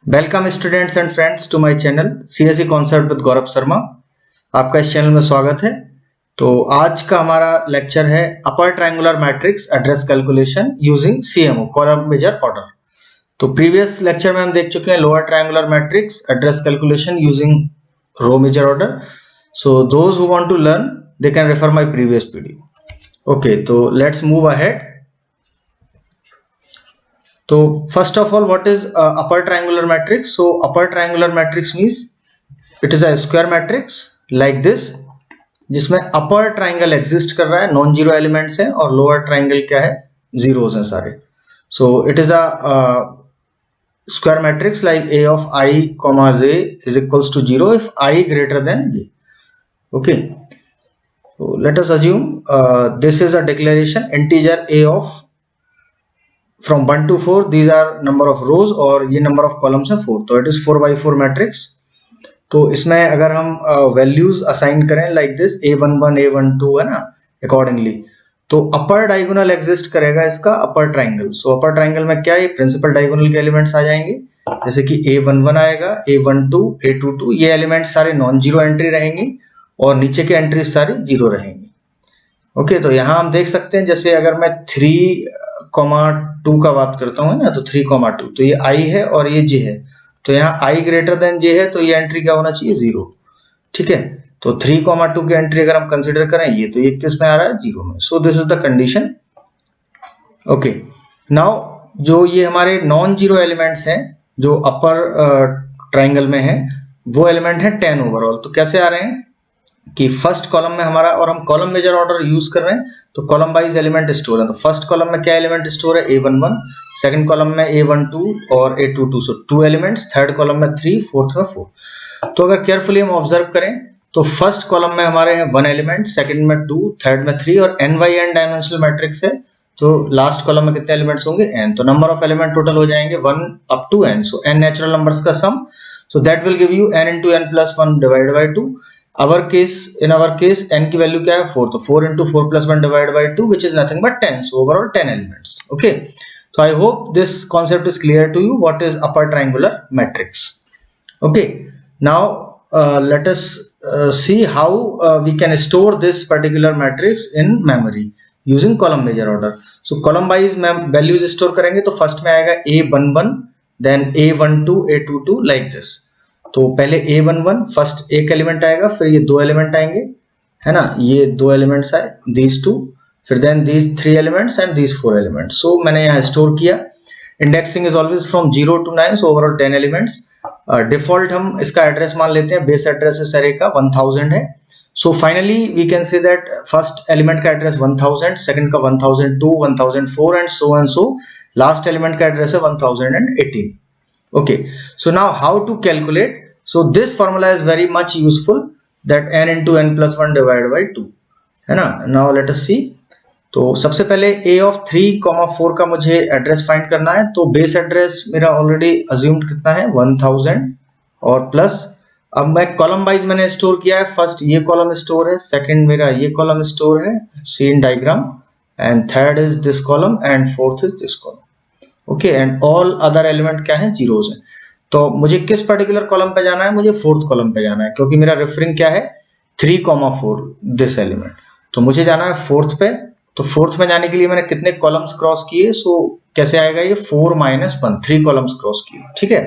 Welcome students and friends to my channel CSE concept with Gaurav Sharma. आपका इस channel में स्वागत है। तो आज का हमारा लेक्चर है upper triangular matrix address calculation using CMO column major order. तो प्रीवियस लेक्चर में हम देख चुके हैं lower triangular matrix address calculation using row major order. So those who want to learn they can refer my previous video. Okay, तो let's move ahead. So first of all, what is upper triangular matrix? So upper triangular matrix means it is a square matrix like this, जिसमें upper triangle exist कर रहा है, non zero elements है, और lower triangle क्या है, zeros हैं सारे. So it is a square matrix like a of I comma j is equals to 0 if I greater than j. Okay, so let us assume this is a declaration integer a of from 1 to 4 these are number of rows और ये number of columns है 4, तो it is 4 by 4 matrix. तो इसमें अगर हम values assign करें like this a11 a12 है ना accordingly, तो upper diagonal exist करेगा इसका upper triangle. So upper triangle में क्या है, principal diagonal के elements आ जाएंगे, जैसे कि a11 आएगा, a12 a22, ये elements सारे नॉन जीरो एंट्री रहेंगी और नीचे के एंट्री सारी जीरो रहेंगी. ओके, तो यहाँ हम देख सकते हैं जैसे अगर मैं 3,2 का बात करता हूँ ना, तो 3,2 तो ये i है और ये j है, तो यहाँ i ग्रेटर देन j है, तो ये एंट्री क्या होना चाहिए, 0. ठीक है, तो 3,2 की एंट्री अगर हम कंसिडर करें ये, तो ये किस में आ रहा है, 0 में. So this is the condition. Okay, now जो ये हमारे नॉन जीरो एलिमेंट्स हैं जो अपर ट्राइंगल में है, वो एलिमेंट है 10 ओवरऑल. तो कैसे आ रहे हैं कि फर्स्ट कॉलम में हमारा, और हम कॉलम मेजर ऑर्डर यूज कर रहे हैं, तो कॉलम वाइज एलिमेंट स्टोर है. तो फर्स्ट कॉलम में क्या एलिमेंट स्टोर है, a11, सेकंड कॉलम में a12 और a22, सो 2 एलिमेंट्स, थर्ड कॉलम में 3, फोर्थ में 4. तो अगर केयरफुली हम ऑब्जर्व करें तो फर्स्ट कॉलम में हमारे हैं 1 एलिमेंट, सेकंड में 2, थर्ड में 3, और n by n dimensional matrix है, तो लास्ट कॉलम में कितने एलिमेंट्स होंगे, n. तो नंबर ऑफ एलिमेंट टोटल हो जाएंगे 1 up to n. So n natural numbers का sum, so that will give you n into n plus 1 divided by 2. in our case n की value क्या है, 4, तो 4 into 4 plus 1 divided by 2 which is nothing but 10. So overall 10 elements. Okay, so I hope this concept is clear to you what is upper triangular matrix. Okay, now let us see how we can store this particular matrix in memory using column measure order. So column wise values store करेंगे, तो first में आएगा a11, then a12 a22 like this. तो पहले a11 first एक element आएगा, फिर ये 2 एलिमेंट आएंगे, है ना, ये 2 एलिमेंट्स आए, these 2, फिर then these 3 elements and these 4 elements. So मैंने यहाँ स्टोर किया. Indexing is always from 0 to 9, so overall 10 elements. Default हम इसका एड्रेस मान लेते हैं, बेस एड्रेस इस एरे का 1000 है. So finally we can say that first element का एड्रेस 1000, सेकंड का 1002, 1004 एंड सो लास्ट एलिमेंट का एड्रेस है 1018. Okay, so now how to calculate? So this formula is very much useful, that n into n plus 1 divided by 2, है ना. Now let us see. तो सबसे पहले a of 3,4 का मुझे address find करना है. तो बेस एड्रेस मेरा ऑलरेडी अज्यूम्ड कितना है, 1000, और प्लस अब मैं कॉलम वाइज मैंने स्टोर किया है. फर्स्ट ये कॉलम स्टोर है, सेकंड मेरा ये कॉलम स्टोर है, scene diagram, and third is this column, and fourth is this column. Okay, and all other element क्या है, जीरोस हैं. तो मुझे किस पर्टिकुलर कॉलम पे जाना है, मुझे फोर्थ कॉलम पे जाना है, क्योंकि मेरा रेफरिंग क्या है, 3,4 दिस एलिमेंट. तो मुझे जाना है फोर्थ पे. तो फोर्थ में जाने के लिए मैंने कितने कॉलम्स क्रॉस किए, सो कैसे आएगा ये 4 - 1, 3 कॉलम्स क्रॉस किए. ठीक है,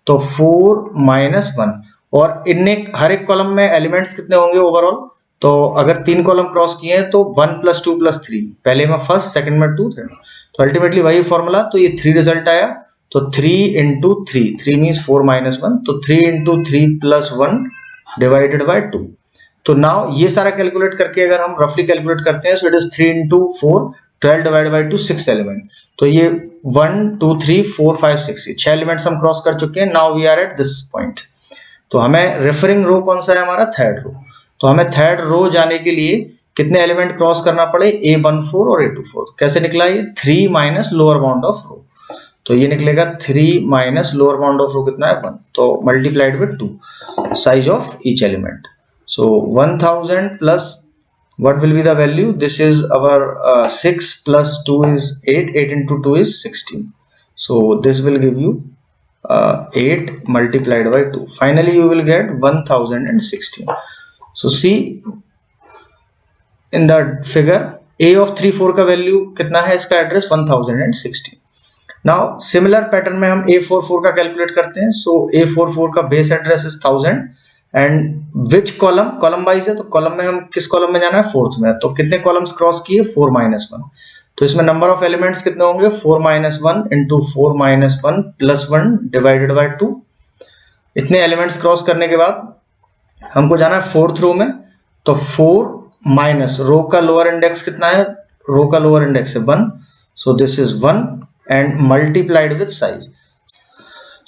तो 4 - 1, और इनने हर एक कॉलम में एलिमेंट्स कितने होंगे ओवरऑल. तो अगर 3 कॉलम क्रॉस किए हैं तो 1 + 2 + 3, पहले में फर्स्ट, सेकंड में 2, थर्ड. तो अल्टीमेटली वही फॉर्मूला. तो ये 3 रिजल्ट आया, तो 3 into 3, 3 मीन्स 4 - 1, तो 3 into 3 + 1 डिवाइडेड बाय 2. तो नाउ ये सारा कैलकुलेट करके अगर हम रफली कैलकुलेट करते हैं, सो it is 3 into 4, 12 divided by 2, 6 element. तो ये 1 2 3 4 5 6, ये 6 एलिमेंट्स हम क्रॉस कर चुके हैं. Now we are at this point. तो हमें रेफरिंग रो कौन सा है, हमारा थर्ड रो. तो हमें थर्ड रो जाने के लिए कितने एलिमेंट क्रॉस करना पड़े, a14 और a24. कैसे निकला ये, 3 माइनस लोअर बाउंड ऑफ रो. तो ये निकलेगा 3 माइनस लोअर बाउंड ऑफ रो कितना है, 1, तो multiplied with 2, size of each element. So 1000 plus what will be the value, this is our 6 + 2 is 8, 8 into 2 is 16. So this will give you 8 multiplied by 2. Finally you will get 1016. So see in the figure a of 34 का value कितना है, इसका address 1016. Now similar pattern में हम A44 का calculate करते हैं. सो A44 का base address is 1000 and which column, column wise है तो कॉलम में हम किस कॉलम में जाना है, फोर्थ में. तो कितने कॉलम्स क्रॉस किए, 4 माइनस 1. तो इसमें नंबर ऑफ एलिमेंट्स कितने होंगे, 4 minus 1 into 4 minus 1 plus 1 divided by 2. इतने एलिमेंट्स क्रॉस करने के बाद हमको जाना है फोर्थ रो में. तो 4 माइनस रो का लोअर इंडेक्स कितना है, रो का लोअर इंडेक्स है 1. So this is 1 and multiplied with size.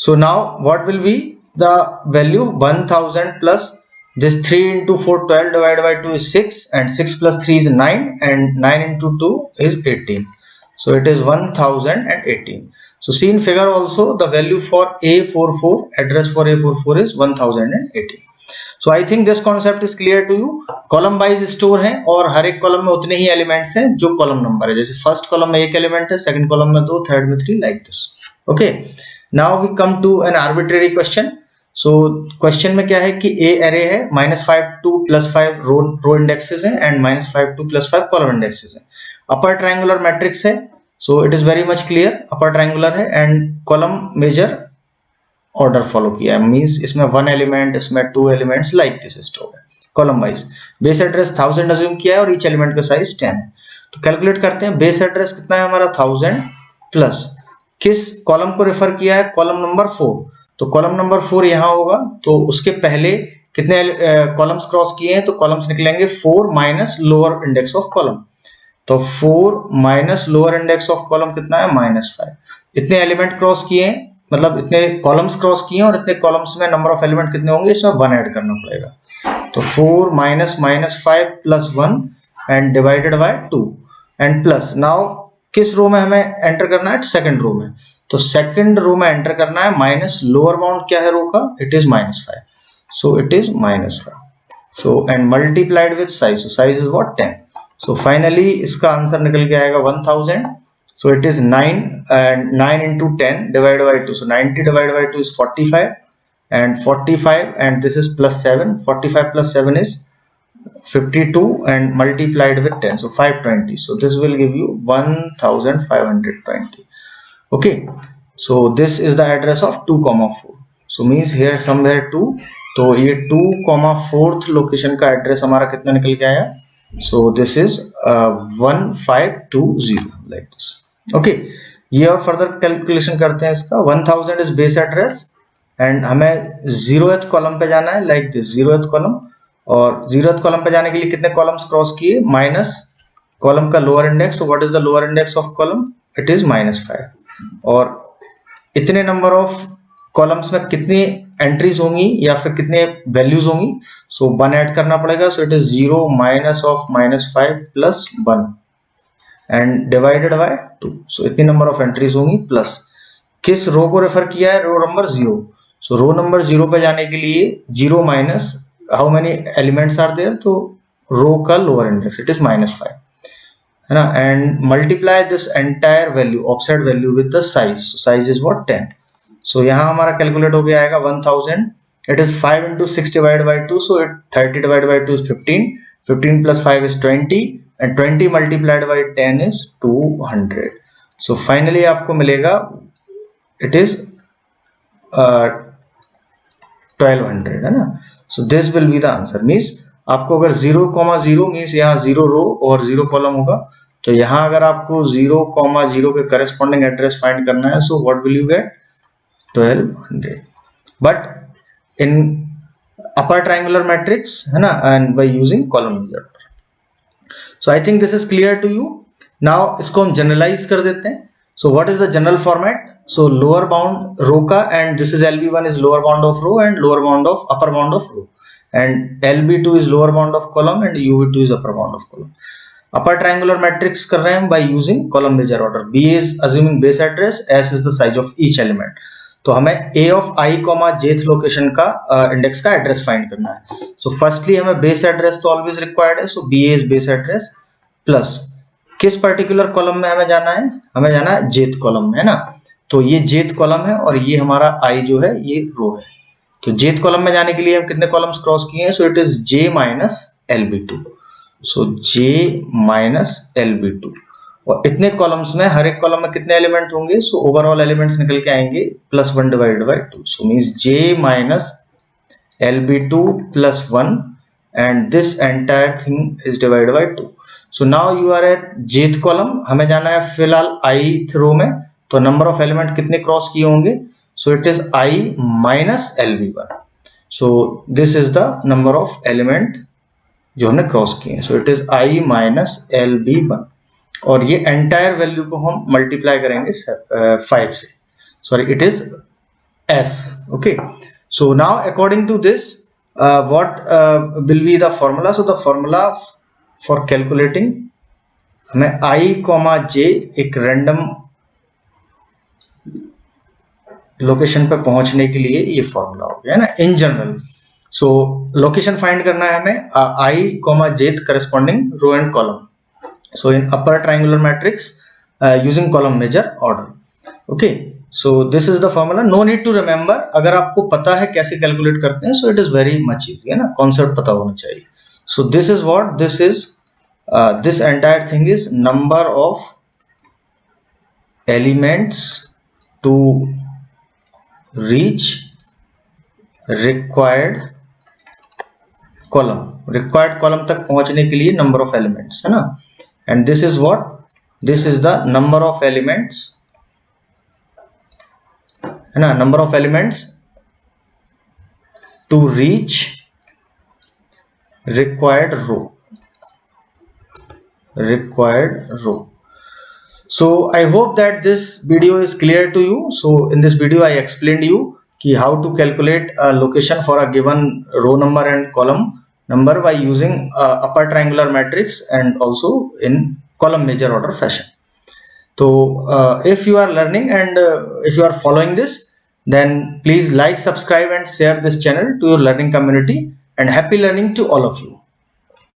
So now what will be the value, 1000 plus this 3 into 4 12 divided by 2 is 6 and 6 plus 3 is 9 and 9 into 2 is 18. So it is 1018. So see in figure also the value for A44, address for A44 is 1018. So I think this concept is clear to you. Column wise store है और हर एक column में उतने ही elements हैं जो column number है. जैसे first column में एक एलिमेंट है, सेकंड कॉलम में 2, थर्ड में 3, like this. Okay, now we come to an arbitrary question. So question में क्या है कि ए एरे है, -5 2 +5 रो इंडेक्सेस हैं एंड -5 2 +5 कॉलम इंडेक्सेस हैं. अपर ट्रायंगुलर मैट्रिक्स है. So it is very much clear, upper triangular है and column major order follow किया है. मींस इसमें 1 एलिमेंट, इसमें 2 एलिमेंट्स, लाइक दिस स्टोर है column wise. Base address 1000 assume किया है और ईच एलिमेंट का साइज 10 है. तो कैलकुलेट करते हैं. बेस एड्रेस कितना है हमारा 1000 प्लस किस कॉलम को रेफर किया है, कॉलम नंबर 4. तो कॉलम नंबर 4 यहाँ होगा. तो उसके पहले कितने कॉलम्स क्रॉस किए हैं, तो कॉलम्स निकलेंगे 4 minus lower index of column. तो 4 minus lower index of column कितना है, -5. इतने एलिमेंट क्रॉस किए हैं, मतलब इतने कॉलम्स क्रॉस किए और इतने कॉलम्स में नंबर ऑफ एलिमेंट कितने होंगे, इसमें 1 ऐड करना पड़ेगा. तो 4 minus -5 plus 1 and divided by 2 and plus. Now किस रो में हमें एंटर करना है, सेकंड रो में. तो सेकंड रो में एंटर करना है. माइनस लोअर बाउंड क्या है रो का, it is -5. So it is -5. So and multiplied with size. So size is what, 10. So finally इसका आंसर निकल के आएगा 1000. So it is 9 and 9 into 10 divided by 2. So 90 divided by 2 is 45 and 45 and this is plus 7. 45 plus 7 is 52 and multiplied with 10. So 520. So this will give you 1520. Okay. So this is the address of 2, 4. So means here somewhere 2. तो ये 2, 4th location का address हमारा कितना निकल के आया. So this is 1520 like this. Okay, ये और फर्दर कैलकुलेशन करते हैं इसका. 1000 इज बेस एड्रेस एंड हमें 0th कॉलम पे जाना है, लाइक दिस 0th कॉलम. और 0th कॉलम पे जाने के लिए कितने कॉलम्स क्रॉस किए, माइनस कॉलम का लोअर इंडेक्स. तो what is the lower index of column, it is -5. और इतने नंबर ऑफ कॉलम्स में कितनी एंट्रीज होंगी या फिर कितने वैल्यूज होंगी. सो 1 ऐड करना पड़ेगा. सो it is 0 minus of -5 plus 1 and divided by 2. सो इतनी नंबर ऑफ एंट्रीज होंगी. प्लस किस रो को रेफर किया है, रो नंबर 0. सो रो नंबर 0 पे जाने के लिए 0 minus how many elements are there, तो रो का लोअर इंडेक्स इट इज -5 है ना. And multiply this entire value, offset value with the size. Size is what, 10. सो यहाँ हमारा कैलकुलेट हो गया आएगा 1000. It is 5 into 6 divided by 2. So 30 divided by 2 is 15. 15 plus 5 is 20. And 20 multiplied by 10 is 200. So finally आपको मिलेगा it is 1200 है ना. So this will be the answer. Means आपको अगर 0,0 मीन्स यहाँ 0 रो और 0 कॉलम होगा. तो यहाँ अगर आपको 0,0 के करस्पॉन्डिंग एड्रेस फाइंड करना है, so what will you get, 1200. But in upper triangular matrix है ना, and by using column measure. So I think this is clear to you. Now इसको हम generalize कर देते हैं. So what is the general format? So lower bound row का and this is LB1 is lower bound of row and lower bound of upper bound of row and LB2 is lower bound of column and UB2 is upper bound of column. Upper triangular matrix कर रहे हैं by using column measure order. B is assuming base address, S is the size of each element. तो हमें A of I, jth location का index का address find करना है. So firstly हमें बेस एड्रेस तो ऑलवेज रिक्वायर्ड है. सो BA is base address plus किस पर्टिकुलर कॉलम में हमें जाना है, हमें जाना है jth कॉलम में है ना. तो ये jth कॉलम है और ये हमारा I जो है ये रो है। तो jth कॉलम में जाने के लिए हम कितने कॉलम्स क्रॉस किए हैं? सो it is j minus LB2। So j minus LB2 और इतने कॉलम्स में हर एक कॉलम में कितने एलिमेंट होंगे? सो ओवरऑल एलिमेंट्स निकल के आएंगे +1 divided by 2। So means j minus LB2 plus 1 and this entire thing is divided by 2. So now you are at jth column, हमें जाना है फिलहाल ith रो में, तो नंबर ऑफ एलिमेंट कितने क्रॉस किए होंगे? सो it is I minus LB1। So this is the number of element जो हमने क्रॉस किए हैं। सो it is I minus LB1 और ये एंटायर वैल्यू को हम मल्टीप्लाई करेंगे 5 से, sorry it is S। Okay, so now according to this what will be the formula? So the formula for calculating हमें I, j एक रैंडम लोकेशन पे पहुंचने के लिए ये फॉर्मूला हो गया ना in general. So location find करना है हमें I, jth corresponding row and column. So in upper triangular matrix using column measure order. Okay, so this is the formula. No need to remember, अगर आपको पता है कैसे कैलकुलेट करते हैं so it is very much easy है ना, concept पता होना चाहिए। So this is what this is, this entire thing is number of elements to reach required column, required column तक पहुंचने के लिए number of elements है ना, and this is what, this is the number of elements है ना, number of elements to reach required row, required row. So I hope that this video is clear to you. So in this video I explained you कि how to calculate a location for a given row number and column number by using upper triangular matrix and also in column measure order fashion. So if you are learning and if you are following this, then please like, subscribe and share this channel to your learning community, and happy learning to all of you.